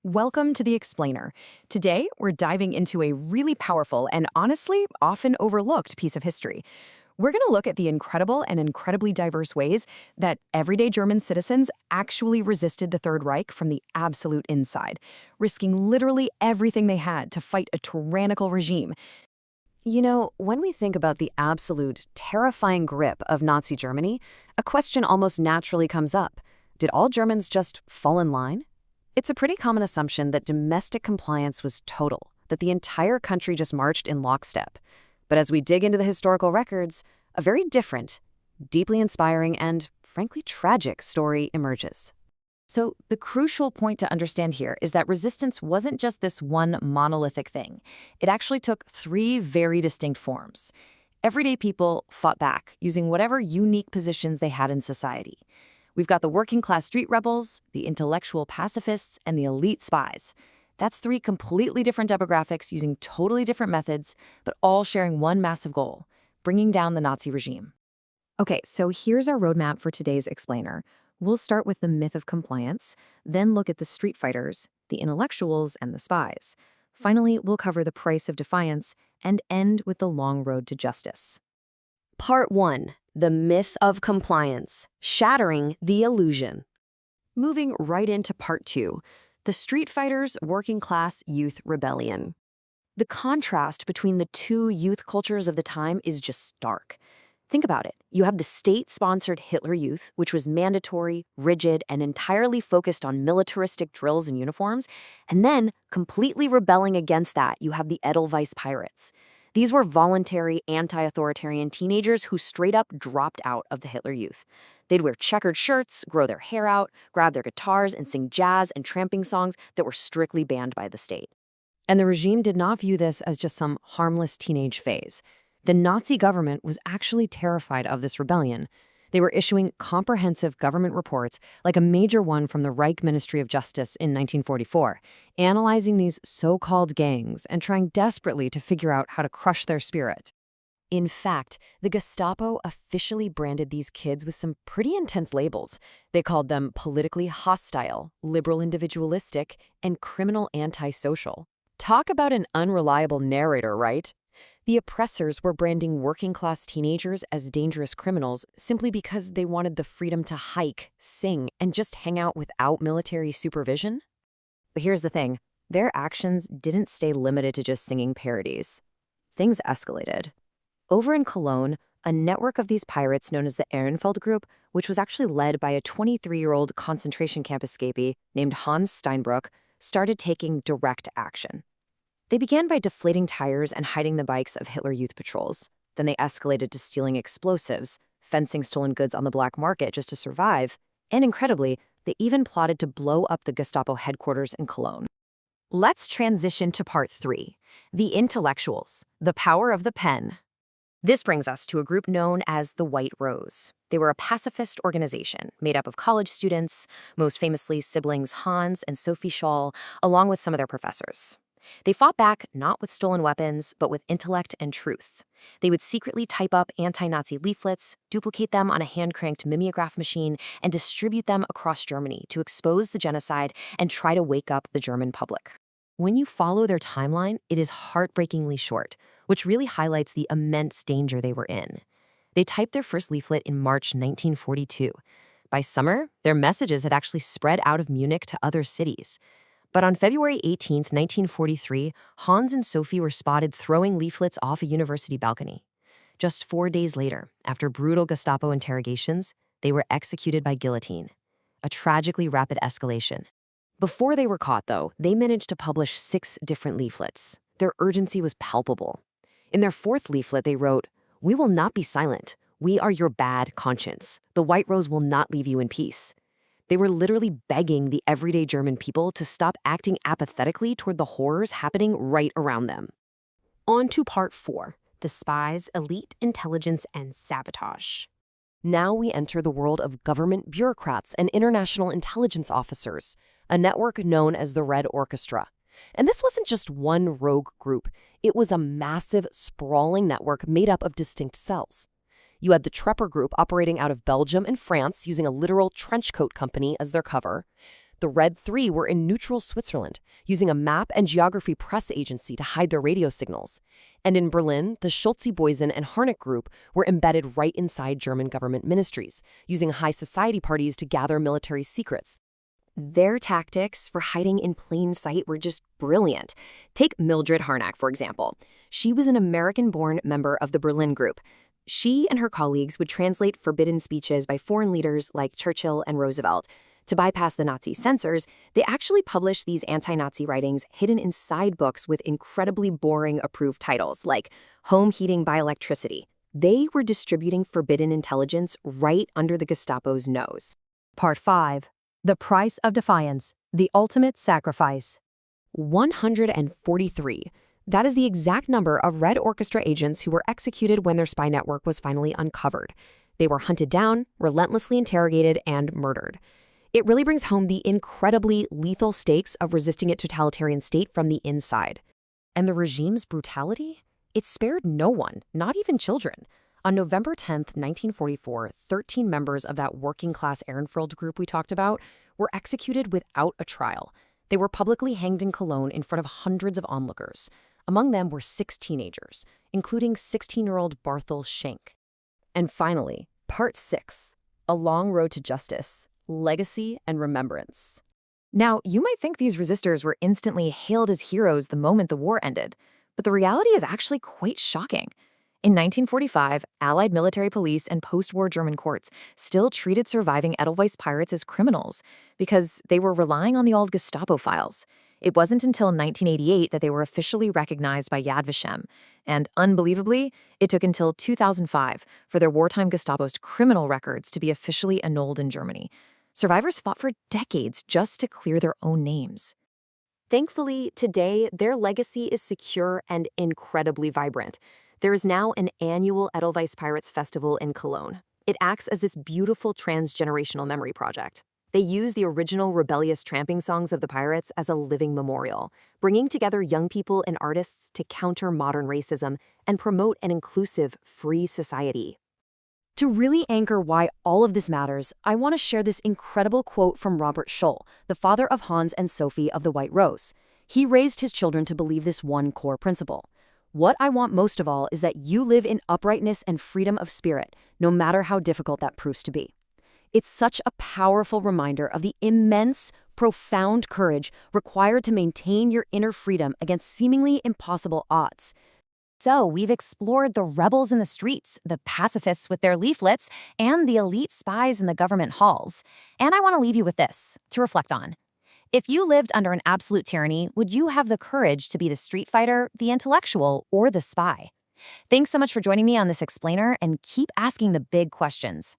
Welcome to The Explainer. Today, we're diving into a really powerful and honestly often overlooked piece of history. We're going to look at the incredible and incredibly diverse ways that everyday German citizens actually resisted the Third Reich from the absolute inside, risking literally everything they had to fight a tyrannical regime. You know, when we think about the absolute, terrifying grip of Nazi Germany, a question almost naturally comes up. Did all Germans just fall in line? It's a pretty common assumption that domestic compliance was total, that the entire country just marched in lockstep. But as we dig into the historical records, a very different, deeply inspiring, and frankly tragic story emerges. So the crucial point to understand here is that resistance wasn't just this one monolithic thing. It actually took three very distinct forms. Everyday people fought back using whatever unique positions they had in society. We've got the working-class street rebels, the intellectual pacifists, and the elite spies. That's three completely different demographics using totally different methods, but all sharing one massive goal: bringing down the Nazi regime. Okay, so here's our roadmap for today's explainer. We'll start with the myth of compliance, then look at the street fighters, the intellectuals, and the spies. Finally, we'll cover the price of defiance and end with the long road to justice. Part 1. The myth of compliance, shattering the illusion. Moving right into Part 2, the street fighters' working-class youth rebellion. The contrast between the two youth cultures of the time is just stark. Think about it. You have the state-sponsored Hitler Youth, which was mandatory, rigid, and entirely focused on militaristic drills and uniforms, and then, completely rebelling against that, you have the Edelweiss Pirates. These were voluntary, anti-authoritarian teenagers who straight up dropped out of the Hitler Youth. They'd wear checkered shirts, grow their hair out, grab their guitars, and sing jazz and tramping songs that were strictly banned by the state. And the regime did not view this as just some harmless teenage phase. The Nazi government was actually terrified of this rebellion. They were issuing comprehensive government reports, like a major one from the Reich Ministry of Justice in 1944, analyzing these so-called gangs and trying desperately to figure out how to crush their spirit. In fact, the Gestapo officially branded these kids with some pretty intense labels. They called them politically hostile, liberal individualistic, and criminal antisocial. Talk about an unreliable narrator, right? The oppressors were branding working-class teenagers as dangerous criminals simply because they wanted the freedom to hike, sing, and just hang out without military supervision. But here's the thing. Their actions didn't stay limited to just singing parodies. Things escalated. Over in Cologne, a network of these pirates known as the Ehrenfeld Group, which was actually led by a 23-year-old concentration camp escapee named Hans Steinbrück, started taking direct action. They began by deflating tires and hiding the bikes of Hitler Youth patrols. Then they escalated to stealing explosives, fencing stolen goods on the black market just to survive, and incredibly, they even plotted to blow up the Gestapo headquarters in Cologne. Let's transition to Part 3, the intellectuals, the power of the pen. This brings us to a group known as the White Rose. They were a pacifist organization made up of college students, most famously siblings Hans and Sophie Scholl, along with some of their professors. They fought back not with stolen weapons, but with intellect and truth. They would secretly type up anti-Nazi leaflets, duplicate them on a hand-cranked mimeograph machine, and distribute them across Germany to expose the genocide and try to wake up the German public. When you follow their timeline, it is heartbreakingly short, which really highlights the immense danger they were in. They typed their first leaflet in March 1942. By summer, their messages had actually spread out of Munich to other cities. But on February 18, 1943, Hans and Sophie were spotted throwing leaflets off a university balcony. Just 4 days later, after brutal Gestapo interrogations, they were executed by guillotine. A tragically rapid escalation. Before they were caught, though, they managed to publish 6 different leaflets. Their urgency was palpable. In their 4th leaflet, they wrote, "We will not be silent. We are your bad conscience. The White Rose will not leave you in peace." They were literally begging the everyday German people to stop acting apathetically toward the horrors happening right around them. On to Part 4, the spies, elite intelligence, and sabotage. Now we enter the world of government bureaucrats and international intelligence officers, a network known as the Red Orchestra. And this wasn't just one rogue group. It was a massive, sprawling network made up of distinct cells. You had the Trepper Group operating out of Belgium and France using a literal trench coat company as their cover. The Red 3 were in neutral Switzerland, using a map and geography press agency to hide their radio signals. And in Berlin, the Schulze-Boysen and Harnack group were embedded right inside German government ministries, using high society parties to gather military secrets. Their tactics for hiding in plain sight were just brilliant. Take Mildred Harnack, for example. She was an American-born member of the Berlin group. She and her colleagues would translate forbidden speeches by foreign leaders like Churchill and Roosevelt. To bypass the Nazi censors, they actually published these anti-Nazi writings hidden inside books with incredibly boring approved titles like Home Heating by Electricity. They were distributing forbidden intelligence right under the Gestapo's nose. Part 5. The Price of Defiance, the Ultimate Sacrifice. 143. That is the exact number of Red Orchestra agents who were executed when their spy network was finally uncovered. They were hunted down, relentlessly interrogated, and murdered. It really brings home the incredibly lethal stakes of resisting a totalitarian state from the inside. And the regime's brutality? It spared no one, not even children. On November 10, 1944, 13 members of that working-class Ehrenfeld group we talked about were executed without a trial. They were publicly hanged in Cologne in front of hundreds of onlookers. Among them were 6 teenagers, including 16-year-old Barthel Schenk. And finally, Part 6, A Long Road to Justice, Legacy and Remembrance. Now, you might think these resistors were instantly hailed as heroes the moment the war ended, but the reality is actually quite shocking. In 1945, Allied military police and post-war German courts still treated surviving Edelweiss pirates as criminals because they were relying on the old Gestapo files. It wasn't until 1988 that they were officially recognized by Yad Vashem, and unbelievably, it took until 2005 for their wartime Gestapo's criminal records to be officially annulled in Germany. Survivors fought for decades just to clear their own names. Thankfully, today, their legacy is secure and incredibly vibrant. There is now an annual Edelweiss Pirates Festival in Cologne. It acts as this beautiful transgenerational memory project. They use the original rebellious tramping songs of the pirates as a living memorial, bringing together young people and artists to counter modern racism and promote an inclusive, free society. To really anchor why all of this matters, I want to share this incredible quote from Robert Scholl, the father of Hans and Sophie of the White Rose. He raised his children to believe this one core principle. What I want most of all is that you live in uprightness and freedom of spirit, no matter how difficult that proves to be. It's such a powerful reminder of the immense, profound courage required to maintain your inner freedom against seemingly impossible odds. So, we've explored the rebels in the streets, the pacifists with their leaflets, and the elite spies in the government halls. And I want to leave you with this to reflect on. If you lived under an absolute tyranny, would you have the courage to be the street fighter, the intellectual, or the spy? Thanks so much for joining me on this explainer, and keep asking the big questions.